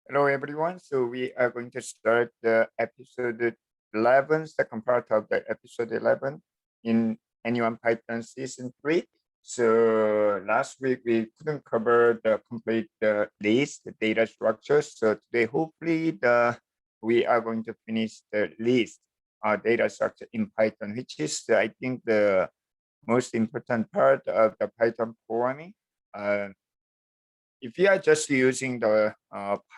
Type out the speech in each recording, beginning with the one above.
Hello, everyone. So we are going to start the episode 11, second part of the episode 11 in Anyone Python season 3. So last week we couldn't cover the complete list, the data structure. So today, hopefully, we are going to finish the list data structure in Python, which is, I think, the most important part of the Python programming. Uh, if you are just using the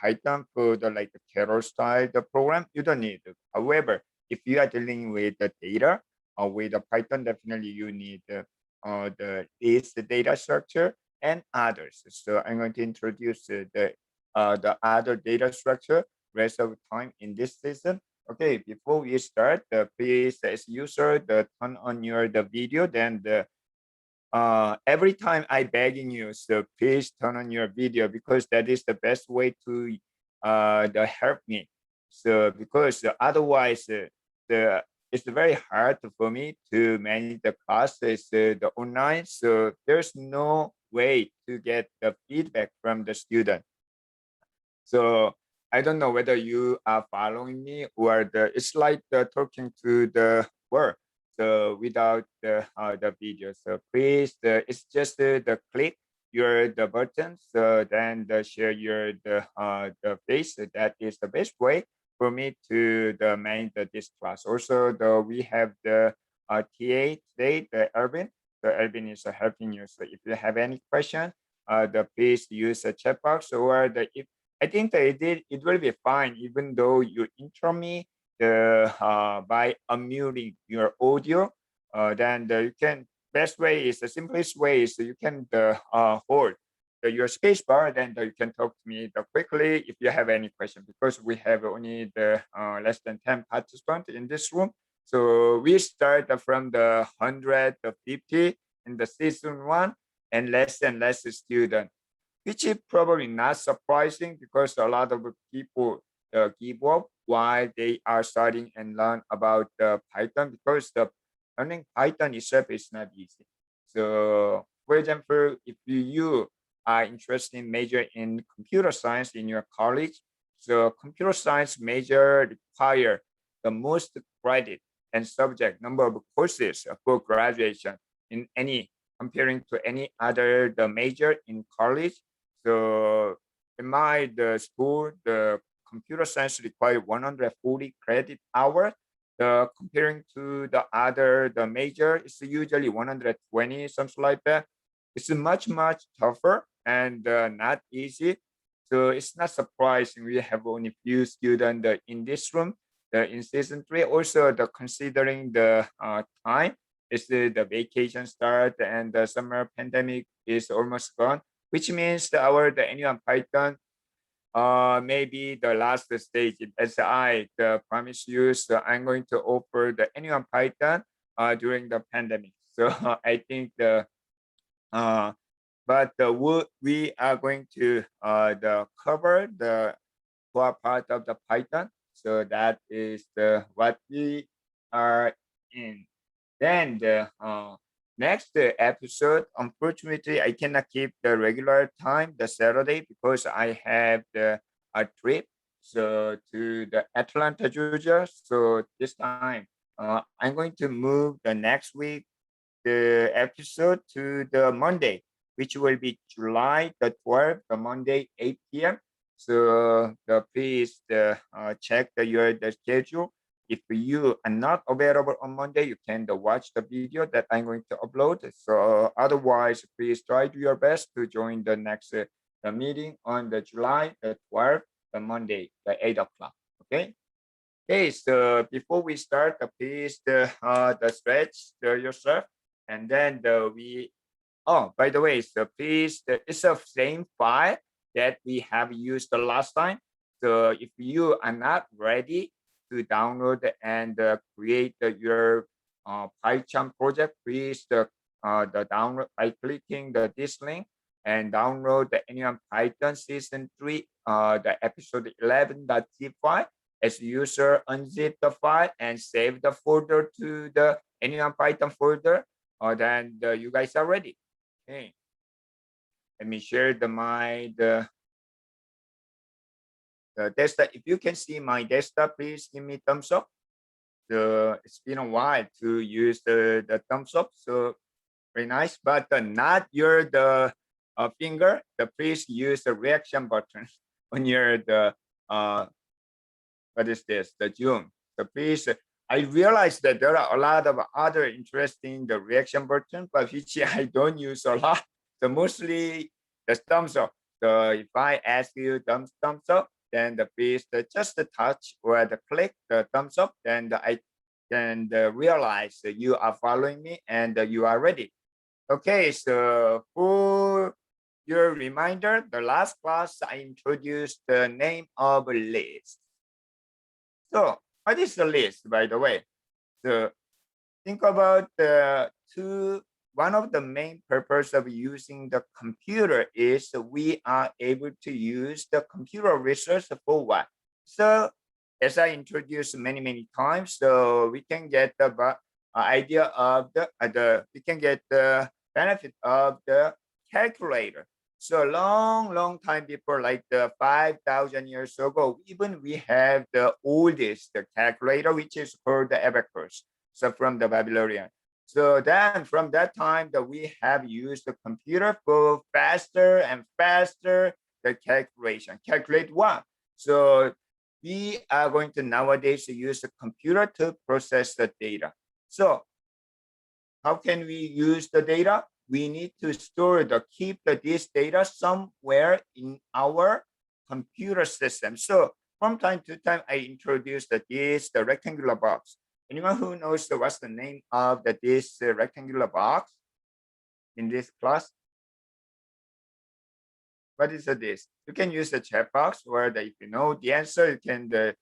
Python for the like the Carol style the program, you don't need it. However, if you are dealing with the data with the Python, definitely you need the data structure and others. So I'm going to introduce the other data structure rest of the time in this season. Okay, before we start, please as user turn on your the video, then the every time I begging you, so please turn on your video because that is the best way to help me. So because otherwise the it's very hard for me to manage the classes the online. So there's no way to get the feedback from the student. So I don't know whether you are following me or it's like talking to the world. So without the video. So please, it's just the click your the button. So then share your the face. So that is the best way for me to the manage this class. Also, we have the TA today, the Erwin. So Erwin is helping you. So if you have any question, please use the chat box or the if I think that it will be fine even though you intro me by unmuting your audio. Then you can best way is the simplest way is you can hold your space bar. Then you can talk to me quickly if you have any question because we have only the less than 10 participants in this room. So we start from the 150 in the season one and less student, which is probably not surprising because a lot of people give up while they are studying and learn about Python because the learning Python itself is not easy. So, for example, if you are interested in major in computer science in your college, so computer science major require the most credit and subject number of courses for graduation in any comparing to any other the major in college. So in my the school, the computer science require 140 credit hours. The comparing to the other the major, it's usually 120, something like that. It's much tougher and not easy. So it's not surprising we have only few students in this room. In season three, also the considering the time, is the vacation start and the summer pandemic is almost gone, which means the annual Python maybe the last stage. As I promise you, so I'm going to offer the annual Python during the pandemic. So I think uh, we are going to the cover the core part of the Python. So that is the what we are in. Then the next episode, unfortunately, I cannot keep the regular time, the Saturday, because I have a trip so to the Atlanta, Georgia. So this time, I'm going to move the next week the episode to the Monday, which will be July the 12th, the Monday, 8 p.m. So please check the schedule. If you are not available on Monday, you can watch the video that I'm going to upload. So otherwise, please try to your best to join the next the meeting on the July the 12th, the Monday, the 8 o'clock. Okay. Okay, so before we start, please the stretch yourself, and then we. Oh, by the way, so please, it's the same file that we have used the last time. So if you are not ready to download and create your PyCharm project, please the download by clicking this link and download the Anyone Python Season 3, the episode 11.zip file. As user unzip the file and save the folder to the Anyone Python folder, then you guys are ready. Okay, let me share the desktop. If you can see my desktop, please give me thumbs up. It's been a while to use the thumbs up, so very nice. But not your finger. Please use the reaction button on your what is this? The Zoom. So please, I realize that there are a lot of other interesting the reaction button, but which I don't use a lot. So mostly the thumbs up. So if I ask you thumbs up, then please just the touch or the click the thumbs up, then I can realize that you are following me and you are ready. Okay, so for your reminder, the last class I introduced the name of a list. So what is the list, by the way? So think about one of the main purpose of using the computer is we are able to use the computer resource for what? So as I introduced many times, so we can get the idea of we can get the benefit of the calculator. So long time before, like the 5,000 years ago, even we have the oldest the calculator, which is called the abacus. So from the Babylonian. So then from that time that we have used the computer for faster and faster the calculation. Calculate what? So we are going to nowadays use the computer to process the data. So how can we use the data? We need to keep this data somewhere in our computer system. So from time to time, I introduce the rectangular box. Anyone who knows what's the name of this rectangular box in this class? What is this? You can use the chat box, or if you know the answer, you can the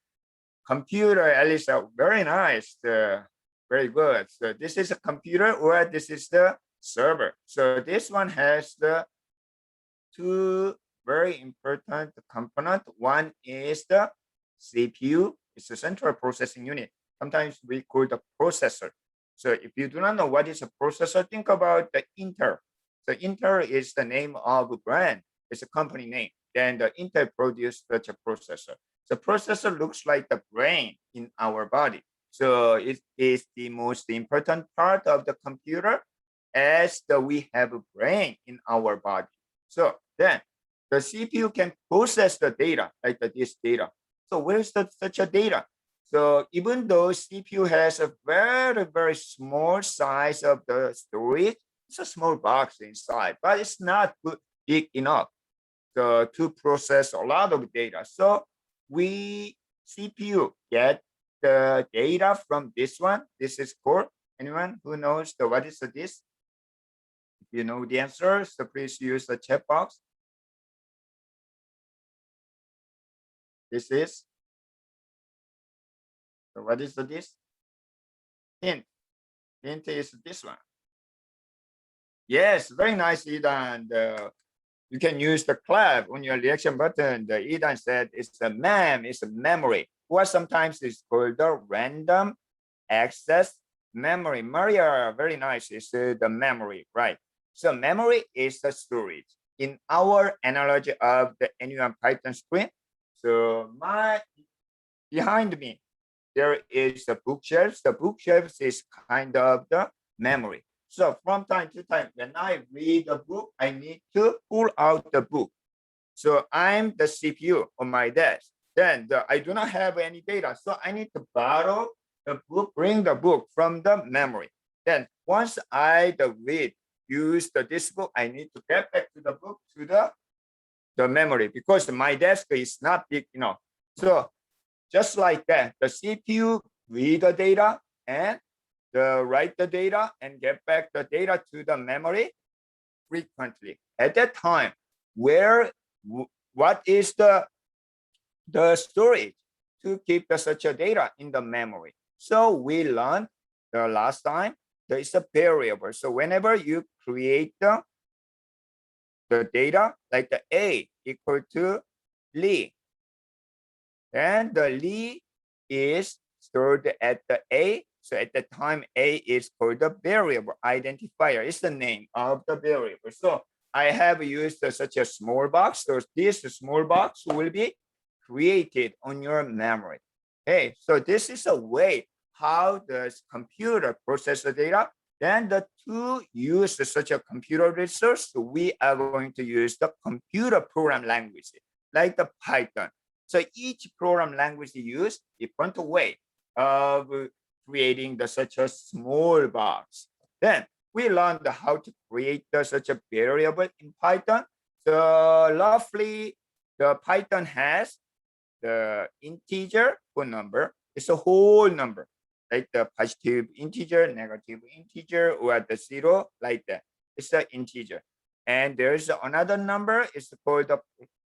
computer. At least very nice, very good. So this is a computer, or this is the server. So this one has the two very important component. One is the CPU. It's the central processing unit. Sometimes we call the processor. So if you do not know what is a processor, think about the Intel. So Intel is the name of a brand. It's a company name. Then the Intel produced such a processor. The processor looks like the brain in our body. So it is the most important part of the computer, as we have a brain in our body. So then the CPU can process the data, like this data. So where is such a data? So even though CPU has a very small size of the storage, it's a small box inside, but it's not big enough to process a lot of data. So CPU get the data from this one. This is called, anyone who knows what is this? If you know the answer, so please use the chat box. This is, so what is this? Hint is this one. Yes, very nice, Idan. You can use the clap on your reaction button. The Idan said it's a MEM, it's a memory, or sometimes it's called the random access memory. Maria, very nice. It's the memory, right? So memory is the storage. In our analogy of the NUM Python screen, so behind me, there is the bookshelves. The bookshelves is kind of the memory. So from time to time, when I read a book, I need to pull out the book. So I'm the CPU on my desk. Then I do not have any data. So I need to borrow the book, bring the book from the memory. Then once I use this book, I need to get back to the book to the memory, because my desk is not big enough. So just like that, the CPU read the data and write the data and get back the data to the memory frequently. At that time, what is the storage to keep such a data in the memory? So we learned the last time there is a variable. So whenever you create the data, like the A equal to Li, and the Li is stored at the A. So at the time, A is called the variable identifier. It's the name of the variable. So I have used such a small box. So this small box will be created on your memory. Okay, so this is a way how the computer process the data. Then to use such a computer resource, we are going to use the computer program language, like the Python. So each program language use different way of creating such a small box. Then we learned how to create such a variable in Python. So roughly the Python has the integer for number. It's a whole number, like the positive integer, negative integer, or the zero, like that. It's an integer. And there's another number, it's called the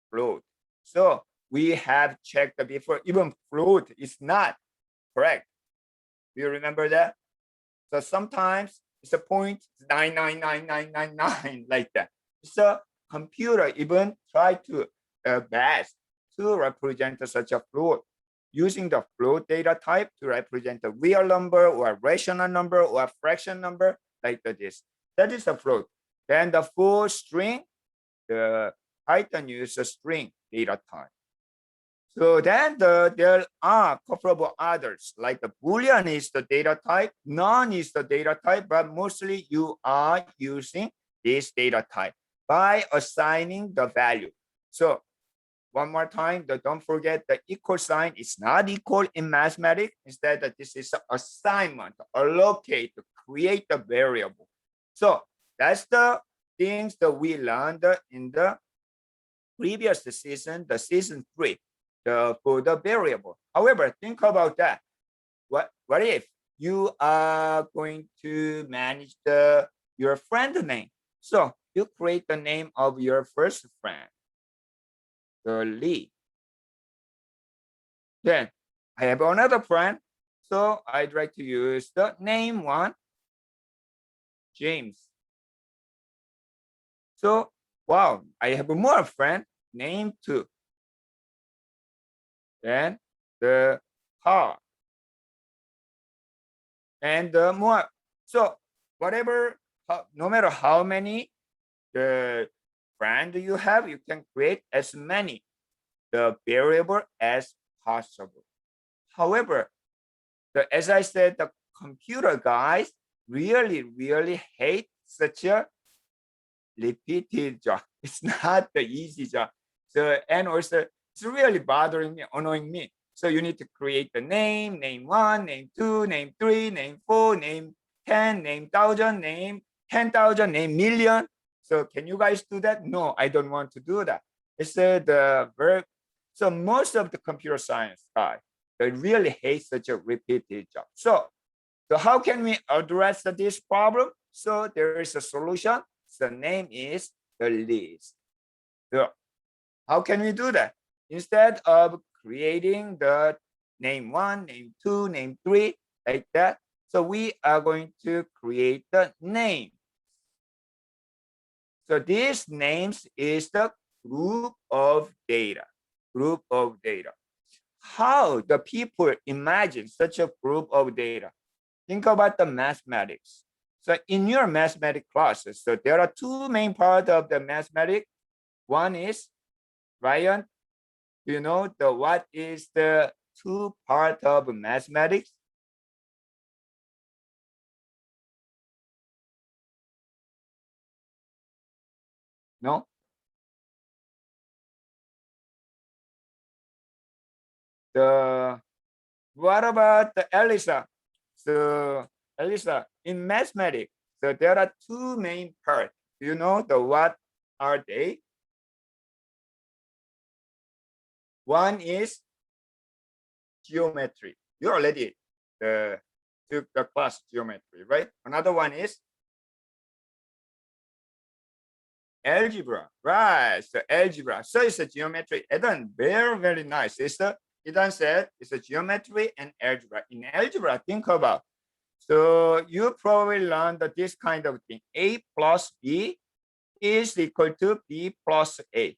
float. So we have checked before, even float is not correct. Do you remember that? So sometimes it's a 0.999999 like that. So computer even try to best to represent such a float using the float data type to represent a real number or a rational number or a fraction number like this. That is a float. Then the full string, the Python uses a string data type. So then there are a couple of others, like the Boolean is the data type, none is the data type, but mostly you are using this data type by assigning the value. So one more time, don't forget the equal sign is not equal in mathematics. Instead, this is an assignment, allocate, to create a variable. So that's the things that we learned in the previous season, the season 3. For the variable. However, think about that. What if you are going to manage your friend name? So you create the name of your first friend, the Lee. Then I have another friend, so I'd like to use the name 1, James. So wow, I have more friend, name 2. Then the car and more. So whatever, no matter how many the brand you have, you can create as many the variable as possible. However, as I said, the computer guys really hate such a repeated job. It's not the easy job. So, and also it's really bothering me, annoying me. So you need to create the name 1, name 2, name 3, name 4, name 10, name 1,000, name 10,000, name million. So can you guys do that? No, I don't want to do that. It's the verb. So most of the computer science guys, they really hate such a repeated job. So how can we address this problem? So there is a solution. The name is the list. So how can we do that? Instead of creating the name 1, name 2, name 3, like that, so we are going to create the name. So these names is the group of data. Group of data. How the people imagine such a group of data? Think about the mathematics. So in your mathematics classes, so there are 2 main parts of the mathematics. One is, Ryan, do you know what is the 2 part of mathematics? No? What about the Elisa? So Elisa, in mathematics, so there are 2 main parts. Do you know what are they? One is geometry. You already took the class geometry, right? Another one is algebra, right? So algebra. So it's a geometry. Eden, very nice. Eden said it's a geometry and algebra. In algebra, think about. So you probably learned that this kind of thing. A plus B is equal to B plus A.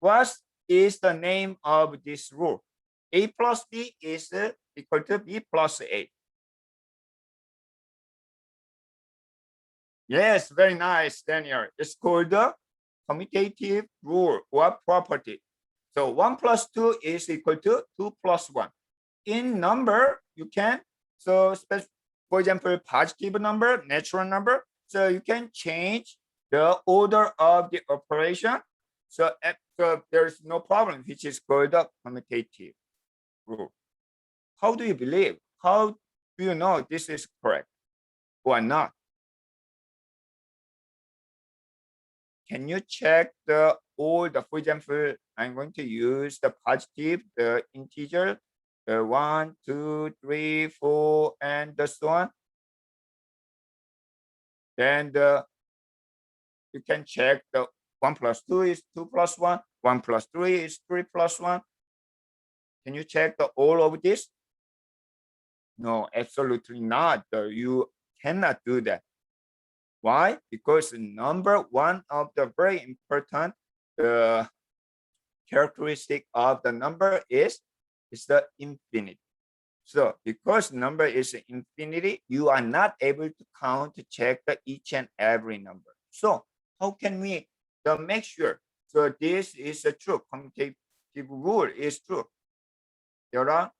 What is the name of this rule? A plus B is equal to B plus A. Yes, very nice, Daniel. It's called the commutative rule or property. So 1 plus 2 is equal to 2 plus 1. In number, you can, so for example, positive number, natural number, so you can change the order of the operation. So there's no problem, which is called the commutative rule. How do you believe? How do you know this is correct or not? Can you check all the, for example, I'm going to use the positive, the integer, the 1, 2, 3, 4, and so on. Then you can check the 1 plus 2 is 2 plus 1, 1 plus 3 is 3 plus 1. Can you check all of this? No, absolutely not. You cannot do that. Why? Because one of the very important characteristic of the number is the infinity. So because number is infinity, you are not able to count to check each and every number. So how can we make sure? So this is a true commutative rule is true. There are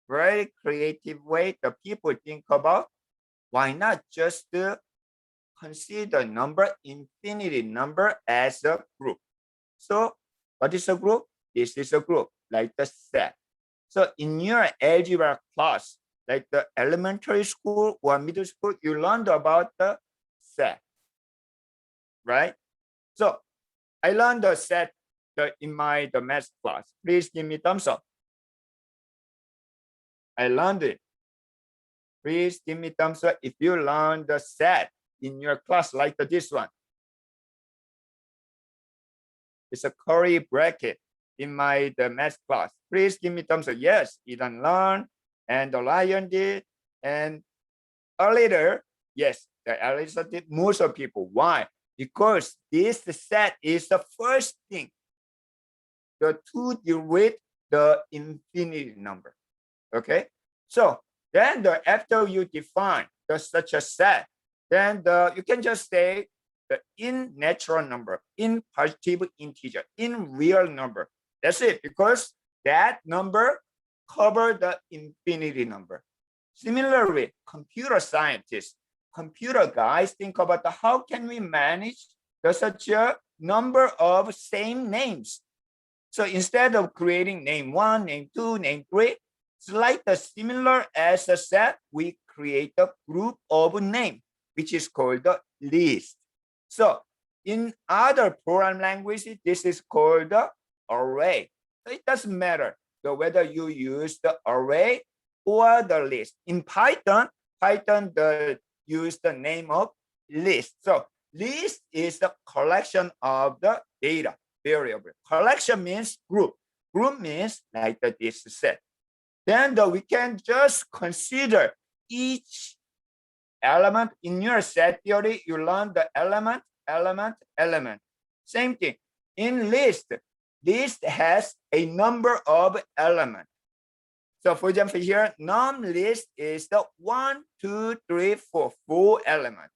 very creative way the people think about. Why not just consider infinity number as a group? So what is a group? This is a group like the set. So in your algebra class, like the elementary school or middle school, you learned about the set, right? So I learned the set in the math class. Please give me thumbs up. I learned it. Please give me thumbs up if you learned the set in your class like this one. It's a curly bracket in the math class. Please give me thumbs up. Yes, Eden learned, and the lion did, and later, yes, the Elisa did. Most of people. Why? Because this set is the first thing to deal with the infinity number. Okay, so then after you define such a set, then you can just say in natural number, in positive integer, in real number. That's it, because that number covers the infinity number. Similarly, computer scientists, computer guys think about how can we manage such a number of same names. So instead of creating name 1, name 2, name 3, it's like similar as a set, we create a group of name, which is called the list. So in other program languages, this is called the array. So it doesn't matter whether you use the array or the list. In Python use the name of list. So list is the collection of the data variable. Collection means group. Group means like this set. Then we can just consider each element in your set theory. You learn the element. Same thing. In list has a number of elements. So for example, here, num list is the 1, 2, 3, 4, 4 elements.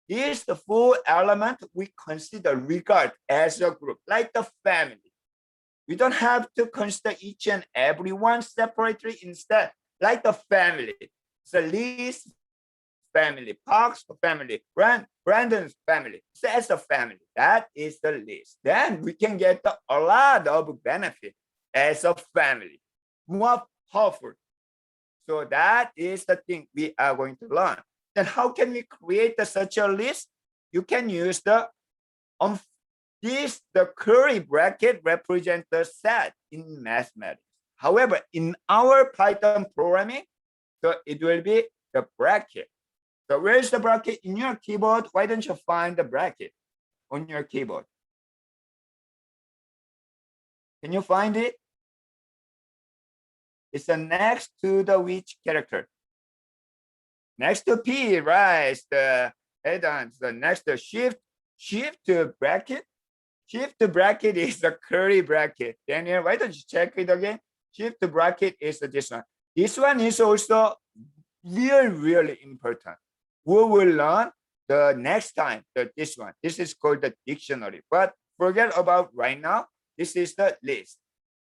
These the 4 elements we regard as a group, like the family. We don't have to consider each and every one separately. Instead, like the family. So list family, Park's family, Brandon's family. So as a family, that is the list. Then we can get a lot of benefit as a family, more powerful. So that is the thing we are going to learn. Then how can we create such a list? You can use the curly bracket represent the set in mathematics. However, in our Python programming, so it will be the bracket. So where is the bracket in your keyboard? Why don't you find the bracket on your keyboard? Can you find it? It's the next to the which character? Next to P, right? The add-ons. The next to shift to bracket. Shift to bracket is the curly bracket. Daniel, why don't you check it again? Shift to bracket is this one. This one is also really important. We will learn the next time this one. This is called the dictionary. But forget about right now. This is the list.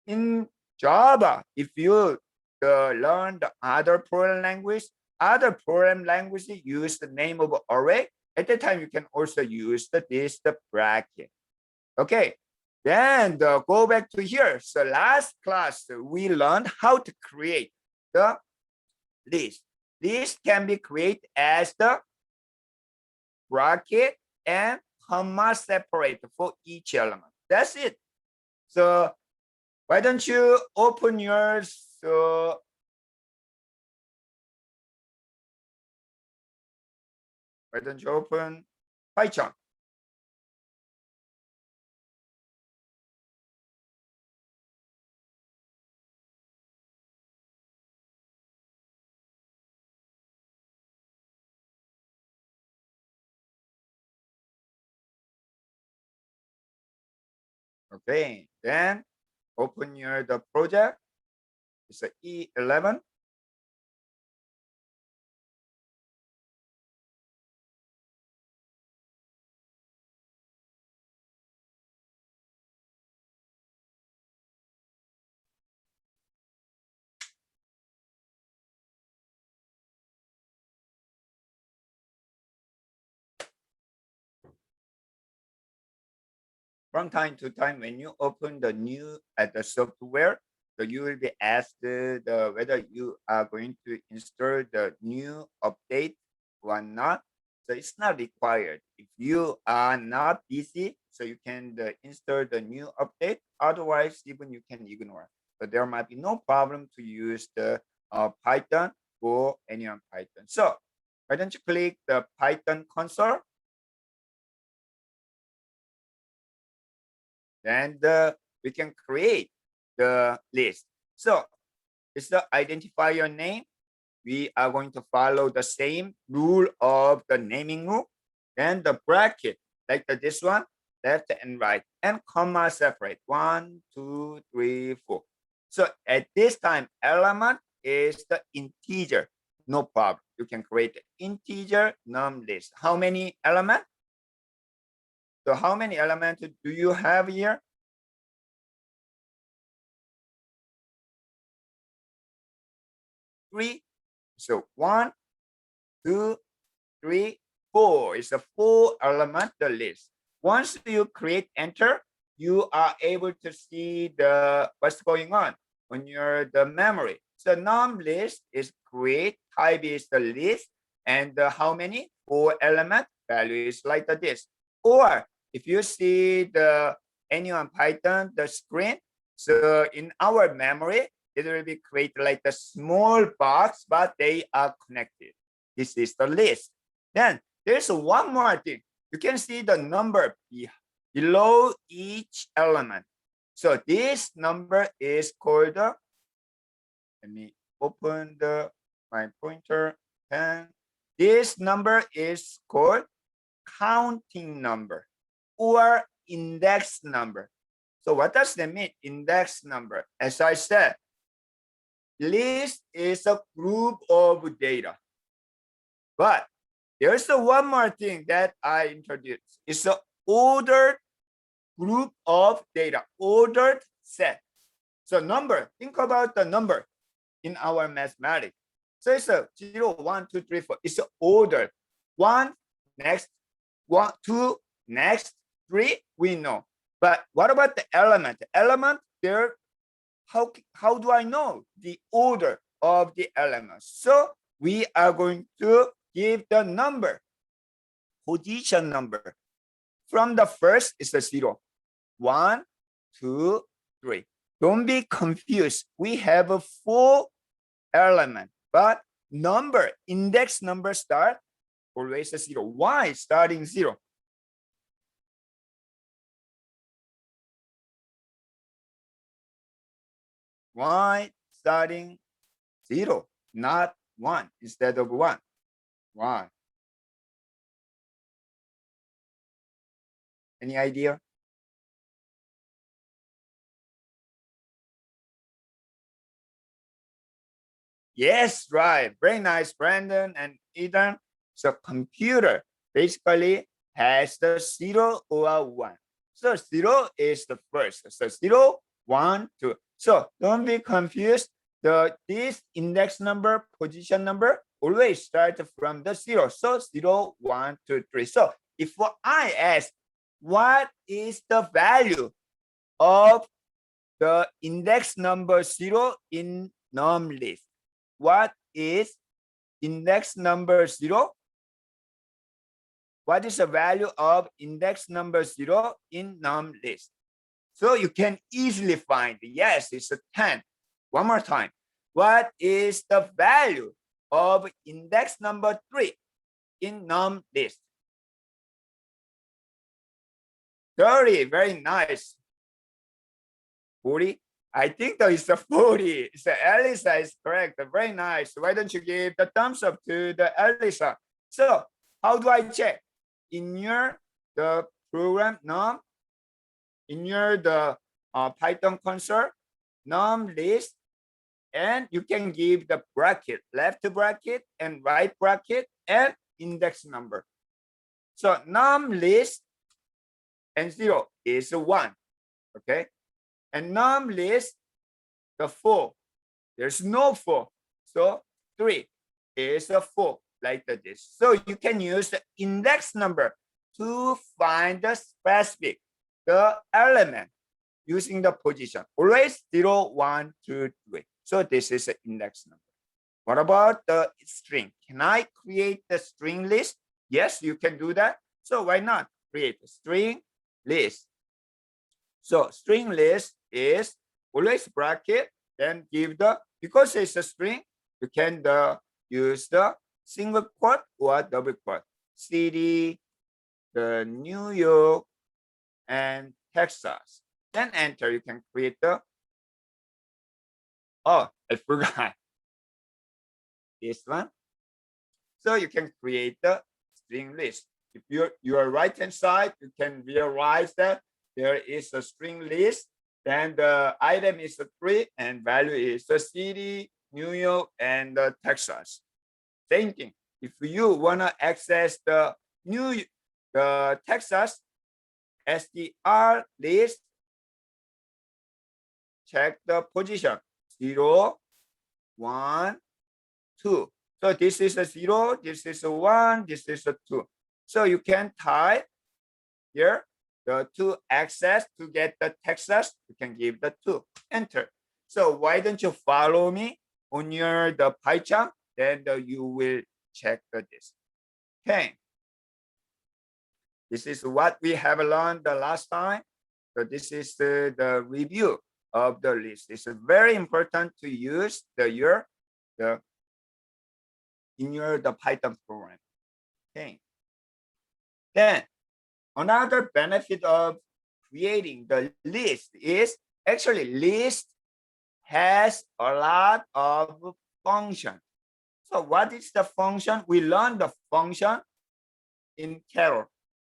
In Java, if you learn the other program language use the name of array. At that time, you can also use the bracket. Okay, then go back to here. So last class, we learned how to create the list. List can be created as the bracket and comma separate for each element. That's it. So why don't you open yours? So why don't you open Python? Okay, then open the project. It's a E11. From time to time, when you open the new the software, so you will be asked whether you are going to install the new update or not. So it's not required. If you are not busy, so you can install the new update. Otherwise, even you can ignore. So there might be no problem to use the Python or any on Python. So why don't you click the Python console? Then we can create the list. So it's the identifier name. We are going to follow the same rule of the naming rule. Then the bracket, like this one, left and right, and comma separate. 1, 2, 3, 4. So at this time, element is the integer. No problem. You can create the integer num list. How many elements? So how many elements do you have here? 3. So 1, 2, 3, 4. It's a 4-element list. Once you create enter, you are able to see what's going on the memory. So num list is create, type is the list, and how many? 4-element value is like this. Or if you see anyone Python, the screen, so in our memory, it will be created like a small box, but they are connected. This is the list. Then there's one more thing. You can see the number below each element. So this number is called let me open my pointer pen. This number is called counting number or index number. So what does that mean? Index number. As I said, list is a group of data. But there's one more thing that I introduced. It's an ordered group of data, ordered set. So number, think about the number in our mathematics. So it's a 0, 1, 2, 3, 4. It's ordered. 1, next, 1, 2, next, 3, we know. But what about the element? The element, there, how do I know the order of the elements? So we are going to give the number, position number. From the first is a 0. 1, 2, 3. Don't be confused. We have a 4 element, but number, index number start always a 0. Why starting 0? Why starting 0, not 1 instead of 1? Why? Any idea? Yes, right. Very nice, Brandon and Ethan. So computer basically has the 0 or 1. So 0 is the first. So 0, 1, 2. So don't be confused. This index number, position number, always start from the 0. So 0, 1, 2, 3. So if I ask, what is the value of the index number 0 in num list? What is index number 0? What is the value of index number 0 in num list? So you can easily find, yes, it's a 10. One more time. What is the value of index number 3 in num list? 30, very nice. 40, I think that is a 40. So Elisa is correct, very nice. Why don't you give the thumbs up to the Elisa? So how do I check? In your the program num, in your the Python console, num list, and you can give the bracket, left bracket and right bracket and index number. So num list and 0 is 1, okay? And num list, the 4, there's no 4. So 3 is a 4, like this. So you can use the index number to find the specific, the element using the position. Always 0, 1, 2, 3. So this is the index number. What about the string? Can I create the string list? Yes, you can do that. So why not create a string list? So string list is always bracket, then give the, because it's a string, you can use the single quote or double quote. City, the New York, and Texas. Then enter, you can create the, oh, I forgot this one. So you can create the string list. If you're right hand side, you can realize that there is a string list. Then the item is a 3 and value is the city, New York, and Texas. Same thing. If you wanna access the Texas STR list, check the position 0, 1, 2. So this is a 0, this is a 1, this is a 2. So you can type here the 2 access to get the Texas. You can give the 2, enter. So why don't you follow me on the pie chart? Then you will check this. Okay. This is what we have learned the last time. So this is the review of the list. It's very important to use in your Python program. Okay. Then another benefit of creating the list is actually list has a lot of function. So what is the function? We learned the function in Carol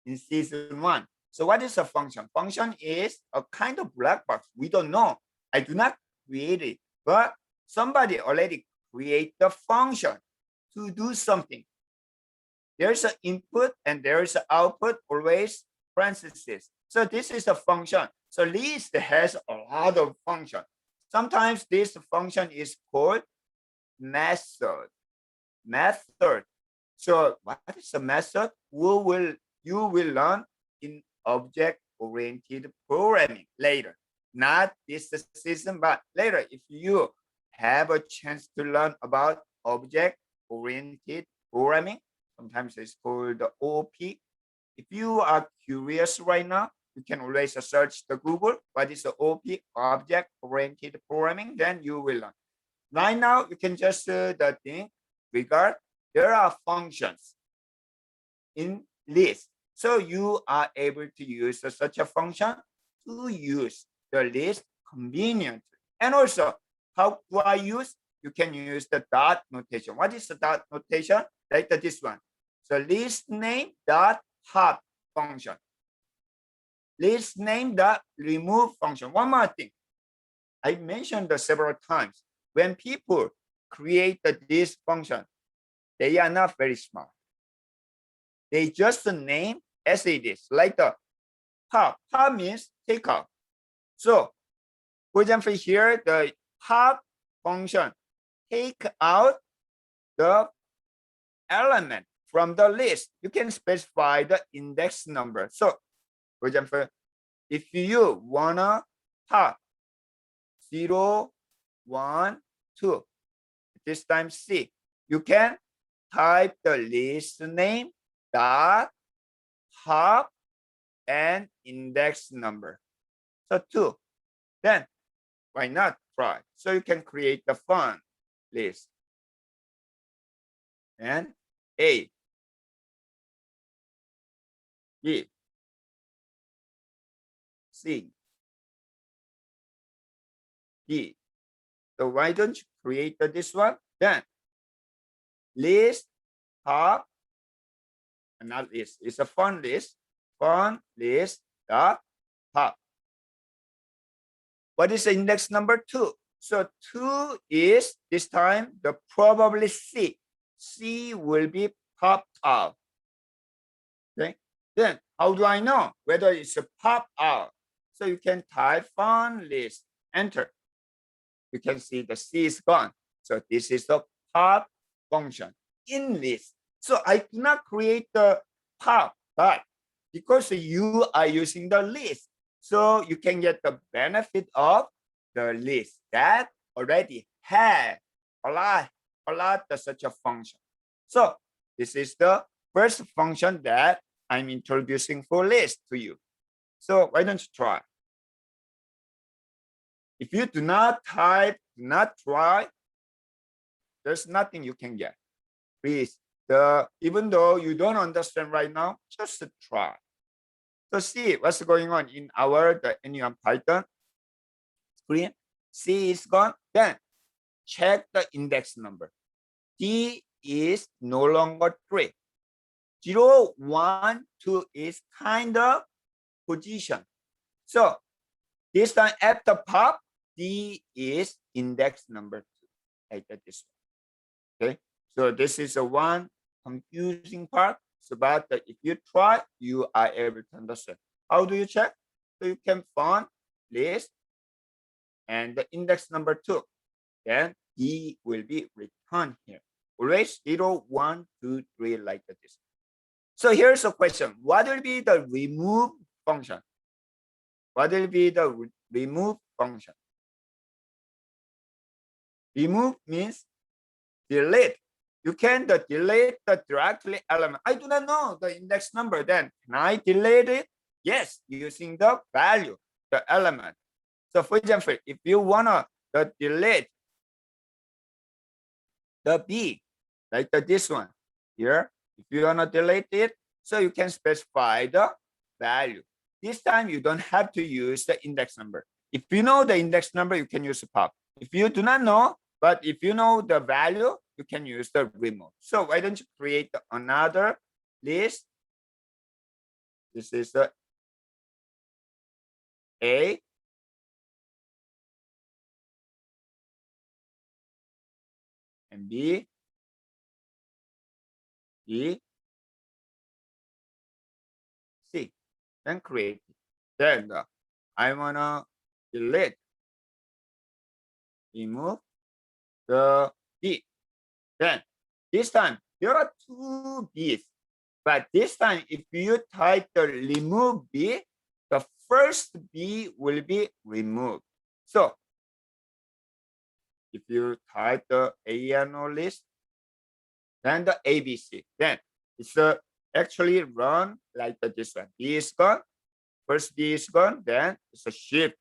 in season 1. So what is a function? Function is a kind of black box. We don't know. I do not create it, but somebody already create the function to do something. There's an input and there's an output, always parentheses. So this is a function. So list has a lot of function. Sometimes this function is called method. So what is a method? You will learn in object-oriented programming later. Not this season, but later if you have a chance to learn about object-oriented programming, sometimes it's called the OP. If you are curious right now, you can always search the Google, what is the OP, object-oriented programming, then you will learn. Right now, you can just think, regard, there are functions in list. So you are able to use such a function to use the list conveniently. And also, how do I use? You can use the dot notation. What is the dot notation? Like this one. So list name dot hop function. List name dot remove function. One more thing. I mentioned several times. When people create this function, they are not very smart. They just name as it is, like pop. Pop means take out. So, for example, here the pop function take out the element from the list. You can specify the index number. So, for example, if you wanna pop 0, 1, 2, this time C, you can type the list name dot pop and index number. So 2. Then why not try? So you can create the fun list. And A, B, C, D. So why don't you create this one? Then list pop, and not list, it's a fun list dot pop. What is the index number 2? So 2 is this time the probably C. C will be popped out. Okay. Then how do I know whether it's a pop out? So you can type fun list, enter. You can see the C is gone. So this is the pop function in list. So I cannot create the pop, but because you are using the list, so you can get the benefit of the list that already had a lot of such a function. So this is the first function that I'm introducing for list to you. So why don't you try? If you do not type, do not try, there's nothing you can get. Please, even though you don't understand right now, just try. So see what's going on in the N1 Python screen. C is gone. Then check the index number. D is no longer 3. 0, 1, 2 is kind of position. So this time after pop, D is index number 2, like this one. Okay, so this is a one confusing part. So, but if you try, you are able to understand. How do you check? So you can find list and the index number 2. Then D will be returned here. Always 0, 1, 2, 3 like this. So here's a question. What will be the remove function? What will be the remove function? Remove means delete. You can delete the directly element. I do not know the index number. Then can I delete it? Yes, using the value, the element. So for example, if you wanna delete the B, like this one here, if you wanna delete it, so you can specify the value. This time you don't have to use the index number. If you know the index number, you can use pop. If you do not know, but if you know the value, you can use the remove. So why don't you create another list? This is the A, and B, C, then create it. Then I wanna delete, remove the B. Then this time there are 2 B's, but this time if you type the remove B, the first B will be removed. So if you type the ANO list, then the ABC, then it's actually run like this one. B is gone, first B is gone, then it's a shift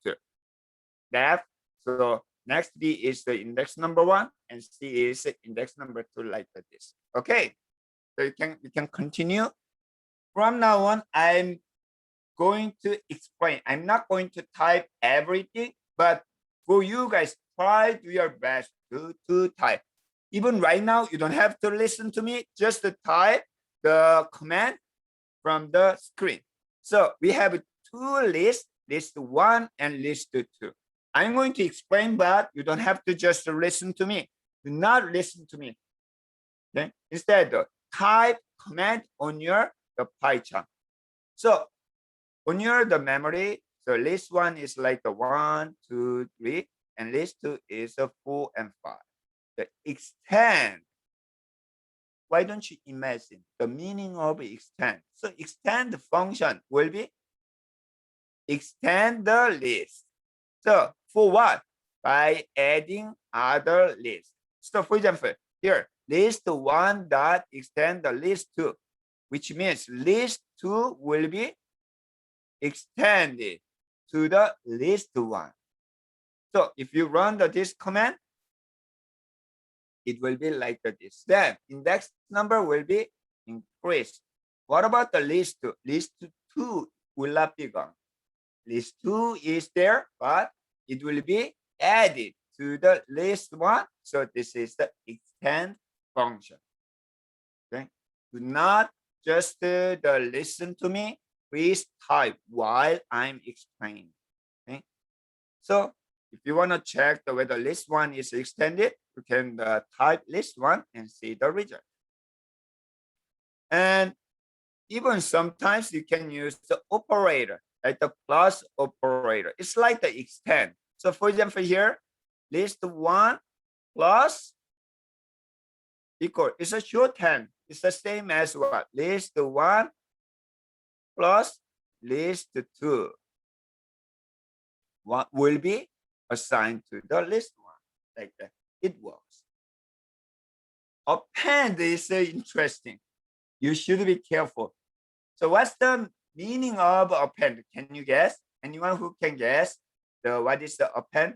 left. So next B is the index number 1, and C is index number 2, like this. Okay, so you can continue. From now on, I'm going to explain. I'm not going to type everything, but for you guys, try to do your best to type. Even right now, you don't have to listen to me, just to type the command from the screen. So we have 2 lists, list 1 and list 2. I'm going to explain, but you don't have to just listen to me. Do not listen to me. Okay? Instead, type command on your Python. So on your the memory, so list 1 is like the 1, 2, 3, and list 2 is a 4 and 5. The extend. Why don't you imagine the meaning of extend? So extend function will be extend the list. So for what? By adding other lists. So for example, here, list 1 dot extend the list 2, which means list 2 will be extended to the list 1. So if you run this command, it will be like this. Then index number will be increased. What about the list 2? List 2 will not be gone. List 2 is there, but it will be added to the list 1. So this is the extend function. Okay. Do not just listen to me. Please type while I'm explaining. Okay. So if you want to check whether list 1 is extended, you can type list 1 and see the result. And even sometimes you can use the operator, like the plus operator. It's like the extend. So for example here, list 1 plus equal. It's a shorthand. It's the same as what? List 1 plus list 2. What will be assigned to the list 1? Like that. It works. Append is interesting. You should be careful. So what's the meaning of append? Can you guess? Anyone who can guess what is the append?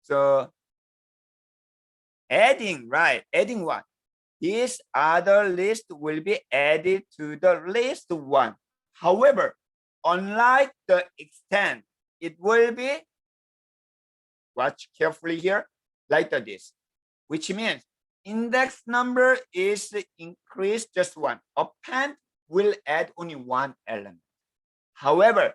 So adding, right? Adding what? This other list will be added to the list 1. However, unlike the extend, it will be, watch carefully here, like this, which means index number is increased just 1. Append will add only 1 element. However,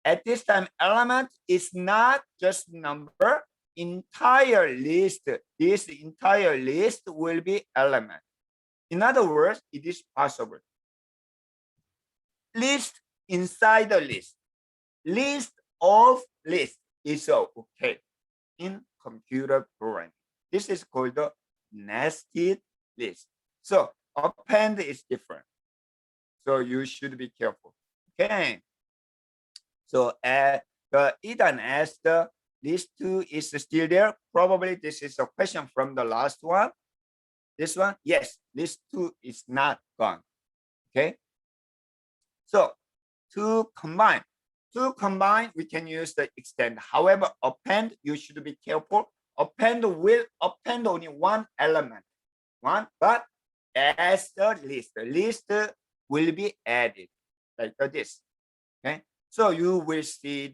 at this time, element is not just number, entire list. This entire list will be element. In other words, it is possible. List inside the list. List of list is okay in computer programming. This is called the nested list. So append is different. So you should be careful. Okay. So even as the list 2 is still there, probably this is a question from the last one. This one, yes, list 2 is not gone. Okay. So to combine, we can use the extend. However, append, you should be careful. Append will append only 1 element, but as the list will be added like this. Okay, so you will see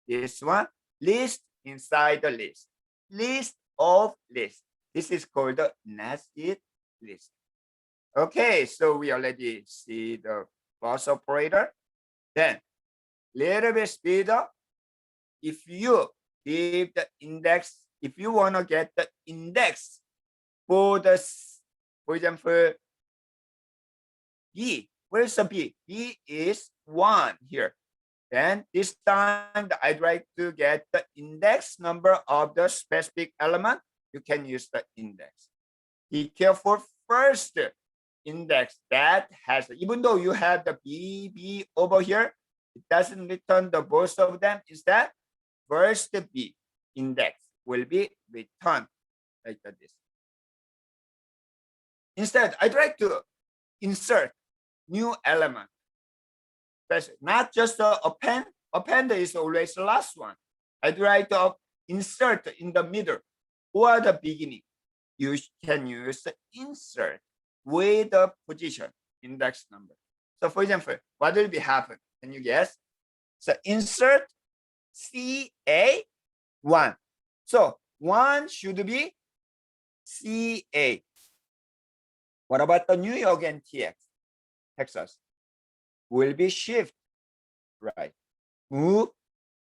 this one, list inside the list of list. This is called the nested list. Okay, so we already see the plus operator. Then little bit speed up. If you give the index, if you want to get the index for example, B, where's the B? B is 1 here. Then this time I'd like to get the index number of the specific element. You can use the index. Be careful first index that has, even though you have the B over here, it doesn't return the both of them. Instead, first B index will be returned like this. Instead, I'd like to insert new element. Not just append. Append is always the last one. I'd like to insert in the middle or the beginning. You can use insert with the position index number. So for example, what will be happen? Can you guess? So insert CA1. So 1 should be CA. What about the New York and Texas? Will be shift, right? Move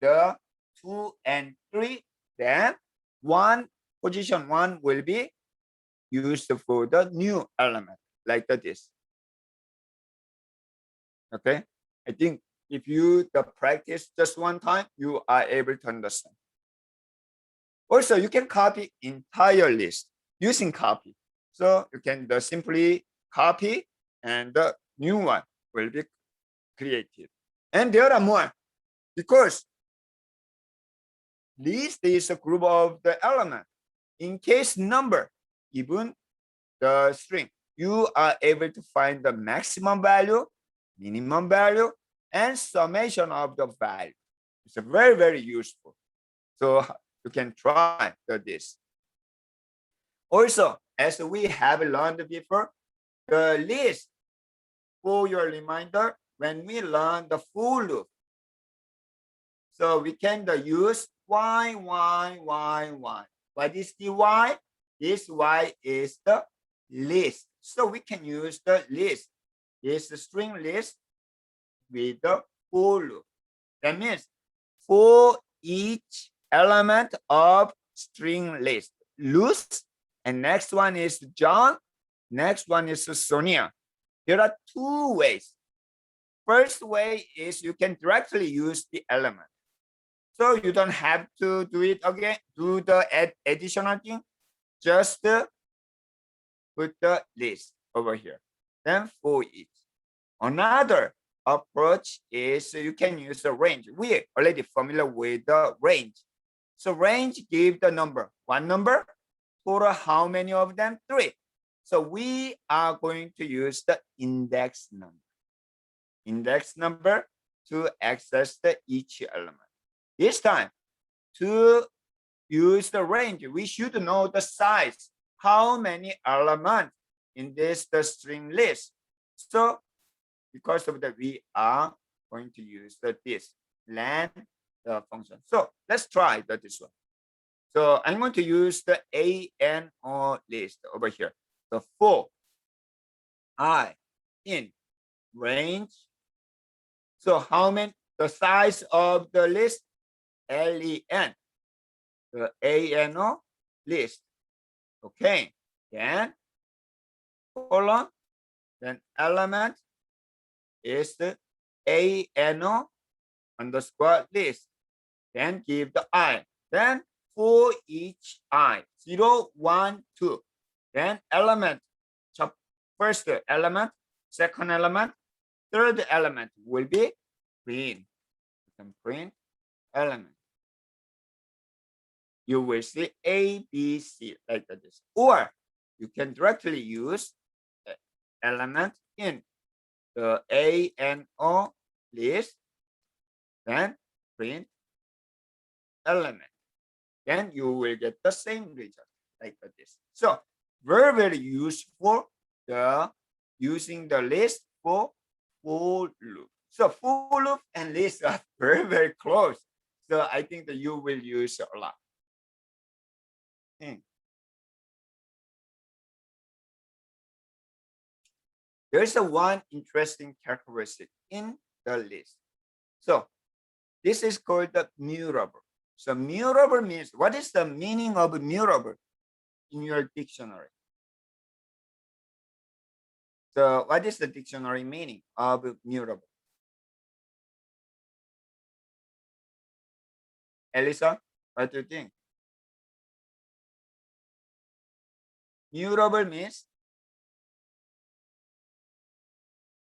the 2 and 3, Then position 1 will be used for the new element, like this. Okay, I think if you practice just one time, you are able to understand. Also, you can copy entire list using copy. So you can simply copy and the new one will be created. And there are more because list is a group of the element. In case number, even the string, you are able to find the maximum value, minimum value, and summation of the value. It's a very, very useful. So you can try this. Also, as we have learned before, the list, for your reminder, when we learn the for loop, so we can use y. What is the y? This y is the list. So we can use the list, this string list with the for loop. That means for each element of string list, Luz, and next one is John, next one is Sonia. There are two ways. First way is you can directly use the element. So you don't have to do it again, do the additional thing, just put the list over here. Then for each. Another approach is you can use the range. We're already familiar with the range. So range give the number, one number, total how many of them? 3. So we are going to use the index number. Index number to access each element. This time, to use the range, we should know the size, how many elements in this string list. So because of that, we are going to use this len function. So let's try this one. So I'm going to use the ANO list over here. So for I in range. So how many, the size of the list, LEN, the ANO list. Okay, then colon, then element is the ANO underscore list. Then give the I. Then for each I, 0, 1, 2. Then element, first element, second element, third element will be print. You can print element. You will see A, B, C like this. Or you can directly use the element in the ANO list, then print element. Then you will get the same result like this. So very, very useful using the list for loop. So for loop and list are very, very close. So I think that you will use a lot. There's one interesting characteristic in the list. So this is called the mutable. So mutable means, what is the meaning of mutable in your dictionary? So what is the dictionary meaning of mutable? Elisa, what do you think? Mutable means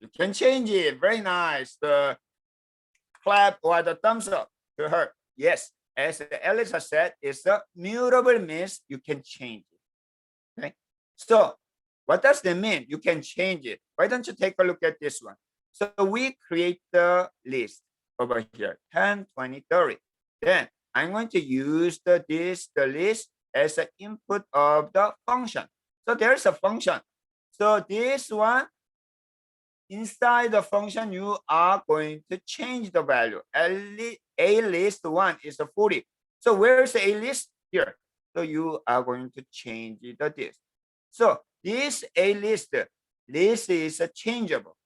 you can change it. Very nice. The clap or the thumbs up to her. Yes, as Elisa said, it's a mutable means you can change it. Okay. So what does that mean? You can change it. Why don't you take a look at this one? So we create the list over here, 10, 20, 30. Then I'm going to use the list as an input of the function. So there's a function. So this one, inside the function, you are going to change the value. A list 1 is 40. So where's A list? Here. So you are going to change this. So this A list is changeable.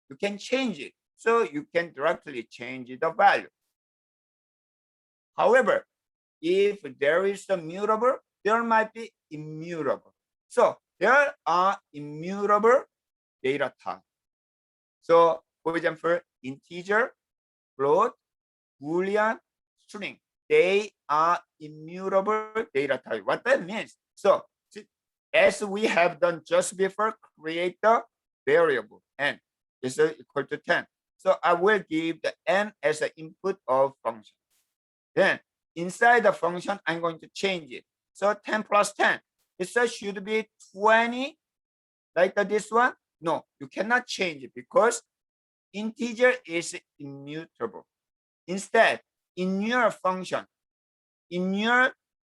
You can change it. So you can directly change the value. However, if there is a mutable, there might be immutable. So there are immutable data type. So for example, integer, float, Boolean, string, they are immutable data type. What that means? So as we have done just before, create the variable n is equal to 10. So I will give the n as an input of function. Then inside the function, I'm going to change it. So 10 plus 10, it should be 20, like this one. No, you cannot change it because integer is immutable. Instead, in your function, in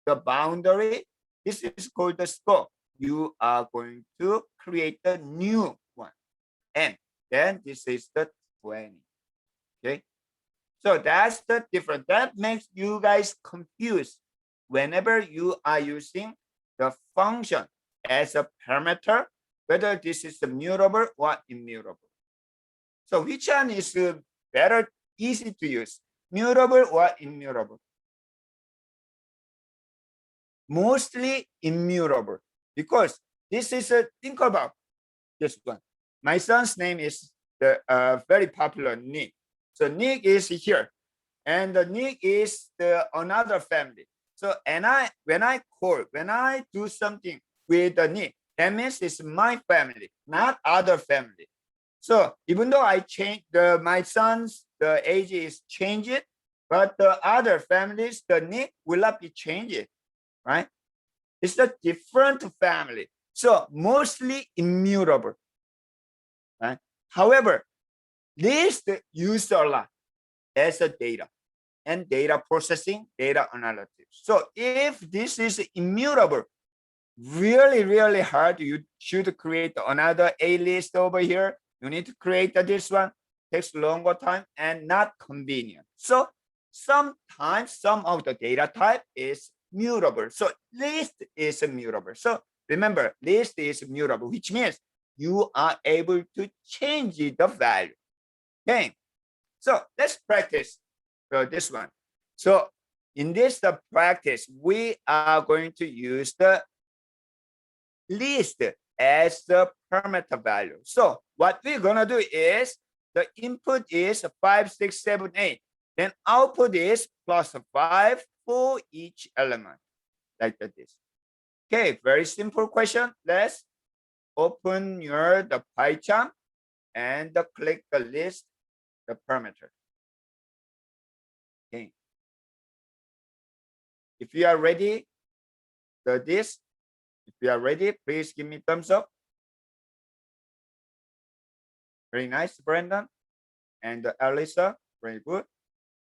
the boundary, this is called the scope. You are going to create a new one. And then this is the 20. Okay. So that's the difference. That makes you guys confused whenever you are using the function as a parameter, whether this is mutable or immutable. So which one is better, easy to use? Mutable or immutable? Mostly immutable, because this is think about this one. My son's name is the very popular Nick. So Nick is here, and Nick is the another family. So when I do something with Nick, that means it's my family, not other family. So even though I change my son's the age is changed, but the other families, the Nick will not be changed, right? It's a different family. So mostly immutable, right? However, this used a lot as a data and data processing, data analytics. So if this is immutable, really, really hard, you should create another A list over here. You need to create this one, takes longer time and not convenient. So sometimes some of the data type is mutable. So list is mutable. So remember, list is mutable, which means you are able to change the value. Okay, so let's practice this one. So in this practice, we are going to use the list as the parameter value. So what we're gonna do is the input is 5, 6, 7, 8. Then output is plus 5 for each element, like this. Okay, very simple question. Let's open the PyCharm and click the list, the parameter. Okay. If you are ready, if you are ready, please give me thumbs up. Very nice, Brandon and Alyssa, very good.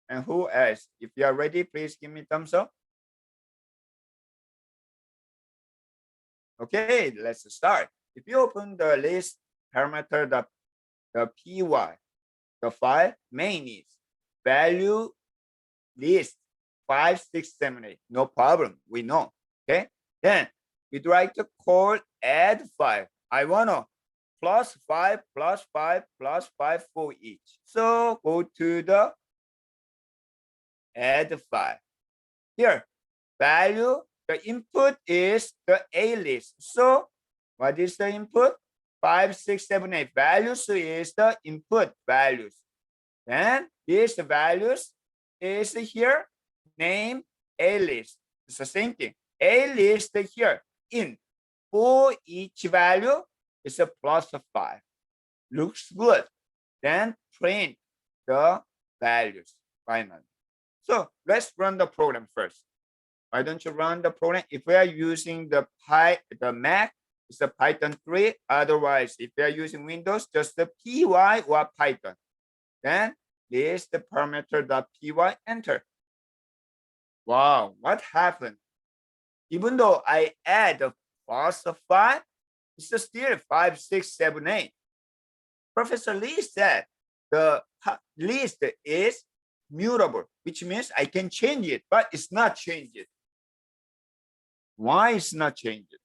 And who else? If you are ready, please give me thumbs up. Okay, let's start. If you open the list parameter, the py, the file main is value list 5, 6, 7, 8. No problem, we know. Okay, then we'd like to call add file. I wanna plus 5 plus 5 plus 5 for each. So go to the add file. Here, value, the input is the A list. So what is the input? 5, 6, 7, 8. Values is the input values. Then these values is here, name A list. It's the same thing. A list here in for each value is a plus 5. Looks good. Then print the values finally. So let's run the program first. Why don't you run the program? If we are using the Mac, it's a Python 3. Otherwise, if we are using Windows, just the py or Python. Then this the parameter.py, enter. Wow, what happened? Even though I add a plus 5, it's still 5, 6, 7, 8. Professor Lee said the list is mutable, which means I can change it, but it's not changed. Why it's not changed?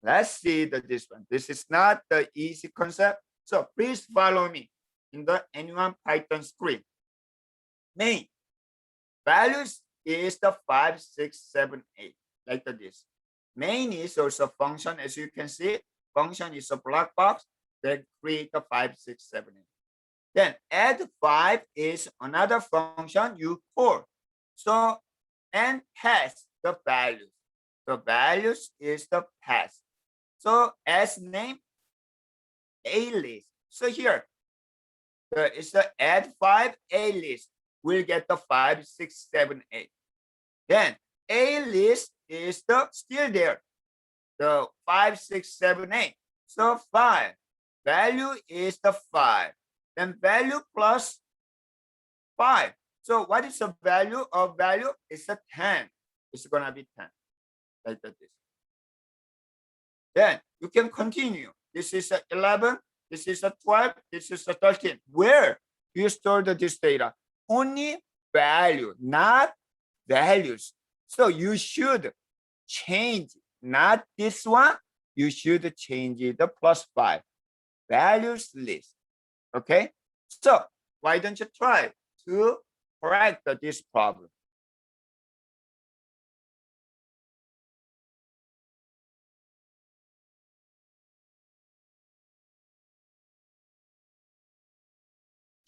Let's see this one. This is not the easy concept. So please follow me in the Anyone Python screen. Main values is the 5, 6, 7, 8, like this. Main is also function, as you can see. Function is a black box that create a 5, 6, 7, 8. Then add 5 is another function you call. So, and pass the values. The values is the pass. So as name, A list. So here, it's the add 5 A list. We'll get the 5, 6, 7, 8. Then A list is the still there. The 5, 6, 7, 8. So 5. Value is the 5. Then value plus 5. So what is the value of value? It's a 10. It's gonna be 10. Like this. Then you can continue. This is a 11. This is a 12. This is a 13. Where do you store this data? Only value, not values. So you should change, not this one. You should change the plus 5. Values list. Okay? So why don't you try to correct this problem?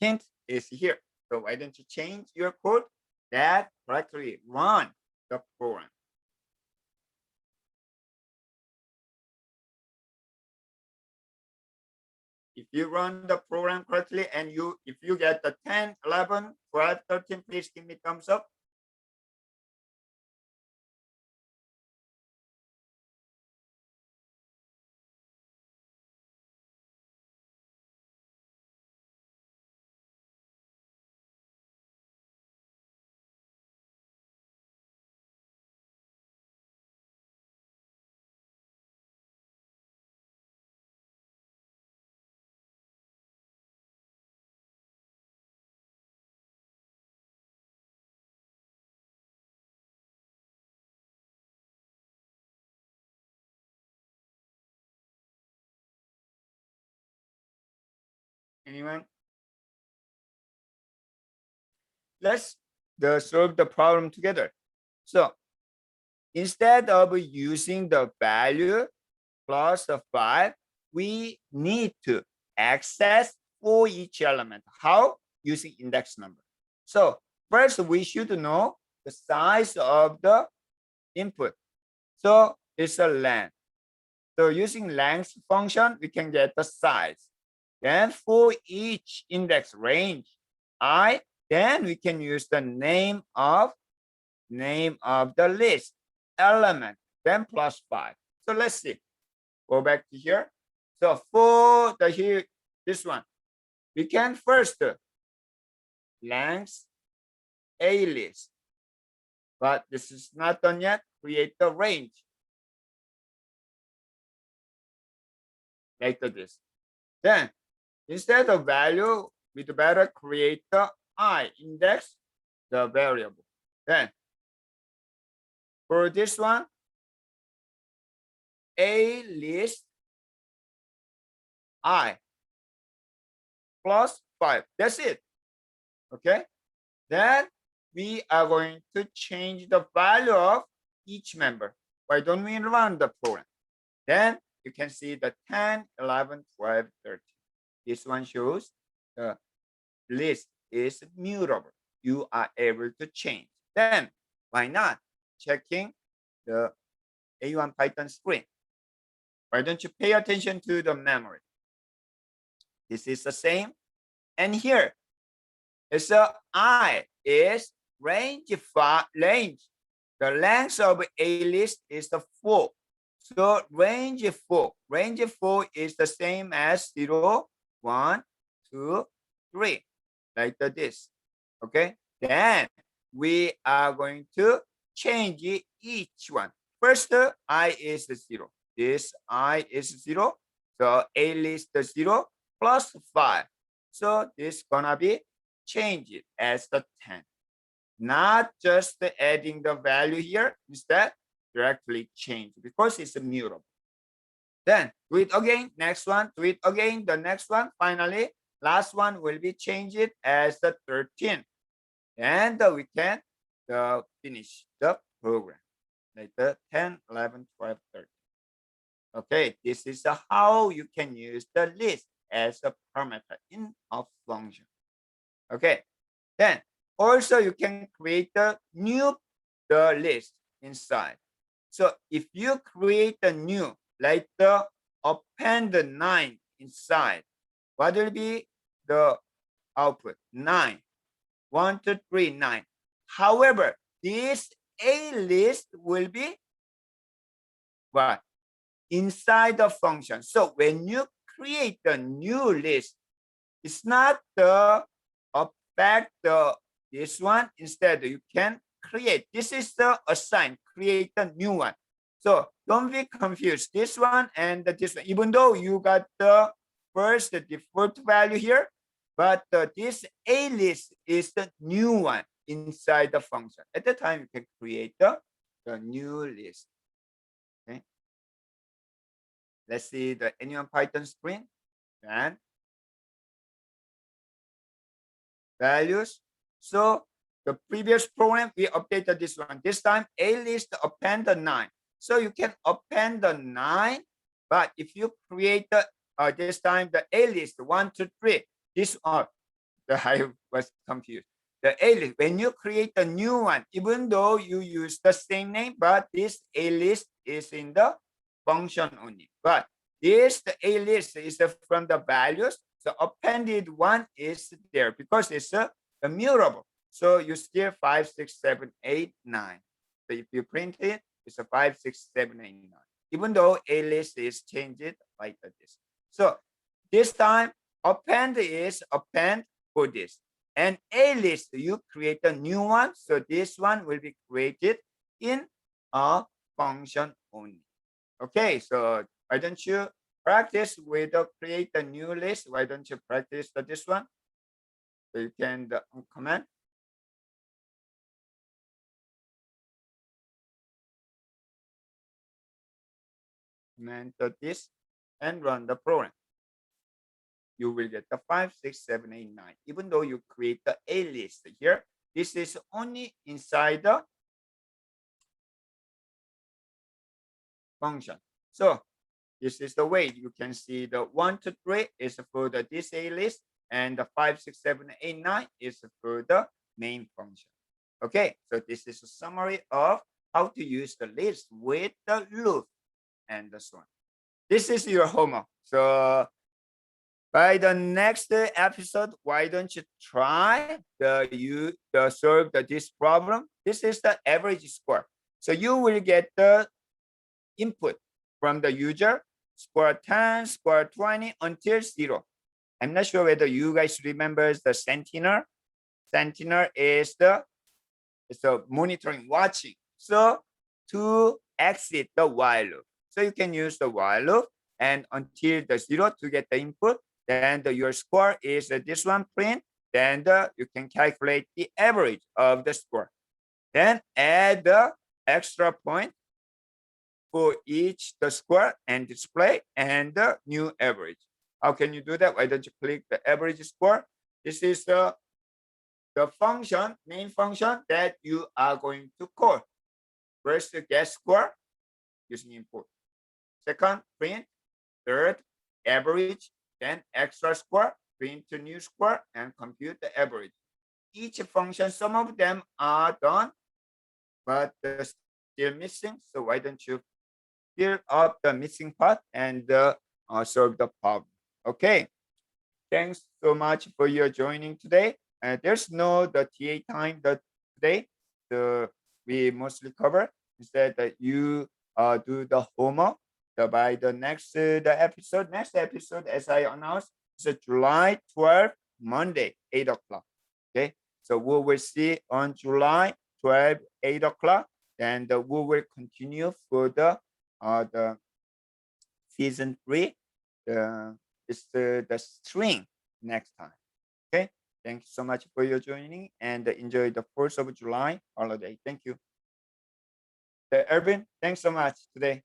Hint is here. So why don't you change your code that correctly run the program? If you run the program correctly and if you get the 10, 11, 12, 13, please give me thumbs up. Anyone? Let's solve the problem together. So instead of using the value plus the 5, we need to access for each element. How? Using index number. So first we should know the size of the input. So it's a length. So using length function, we can get the size. Then for each index range, I, then we can use the name of the list, element, then plus 5. So let's see. Go back to here. So for the here, this one, we can first length A list. But this is not done yet. Create the range. Like this. Then instead of value, we'd better create the I index, the variable. Then for this one, A list I plus 5. That's it. Okay. Then we are going to change the value of each member. Why don't we run the program? Then you can see the 10, 11, 12, 13. This one shows the list is mutable. You are able to change. Then why not checking the A1 Python screen? Why don't you pay attention to the memory? This is the same. And here, it's a I is range. The length of A list is the 4. So range 4. Range 4 is the same as 0, 1, 2, 3. Like this. Okay. Then we are going to change each one. First, I is 0. This I is 0. So A list 0 plus 5. So this gonna be changed as the 10. Not just adding the value here, instead directly change because it's mutable. Then do it again, next one, do it again, the next one, finally, last one will be changed as the 13. And we can finish the program, like the 10, 11, 12, 13. Okay, this is how you can use the list as a parameter in a function. Okay, then also you can create the new list inside. So if you create a new, like the append 9 inside, what will be the output? 9. 1, 2, 3, 9. However, this A list will be what? Inside the function. So when you create a new list, it's not the affect this one. Instead, you can create. This is the assign, create a new one. So don't be confused. This one and this one, even though you got the first the default value here, but this A list is the new one inside the function. At the time, you can create the new list. Okay. Let's see the anyone Python screen and values. So the previous program, we updated this one. This time, A list append the 9. So you can append the 9, but if you create the this time the A list 1, 2, 3, this I was confused. The A list, when you create a new one, even though you use the same name, but this A list is in the function only. But this the A list is from the values. So appended one is there because it's a mutable. So you still 5, 6, 7, 8, 9. So if you print it, it's a 5, 6, 7, 8, 9. Even though A list is changed like this. So this time append is append for this. And A list, you create a new one. So this one will be created in a function only. Okay, so why don't you practice with create a new list? Why don't you practice this one? So you can comment. Comment this and run the program. You will get the 5, 6, 7, 8, 9. Even though you create the A list here, this is only inside the function. So this is the way you can see the 1 to 3 is for the this A list, and the 5, 6, 7, 8, 9 is for the main function. Okay, so this is a summary of how to use the list with the loop and so on. This is your homework. So by the next episode, why don't you try solve this problem? This is the average score. So you will get the input from the user, score 10, score 20 until 0. I'm not sure whether you guys remember the Sentinel. Sentinel is it's a monitoring, watching. So to exit the while loop. So you can use the while loop and until the 0 to get the input. Then your score is this one print. Then you can calculate the average of the score. Then add the extra point for each the score and display and the new average. How can you do that? Why don't you click the average score? This is the function, main function that you are going to call. First, get score using input. Second, print. Third, average. Then extra score, print to new score, and compute the average. Each function, some of them are done, but they're still missing. So why don't you fill up the missing part and solve the problem? Okay. Thanks so much for your joining today. There's no the TA time today. So we mostly cover. Instead that you do the homework. So by the next episode, as I announced, is July 12th, Monday, 8 o'clock. Okay. So we will see on July 12th, 8 o'clock. And we will continue for the season 3. It's the string next time. Okay. Thank you so much for your joining and enjoy the 4th of July holiday. Thank you. Erwin, thanks so much today.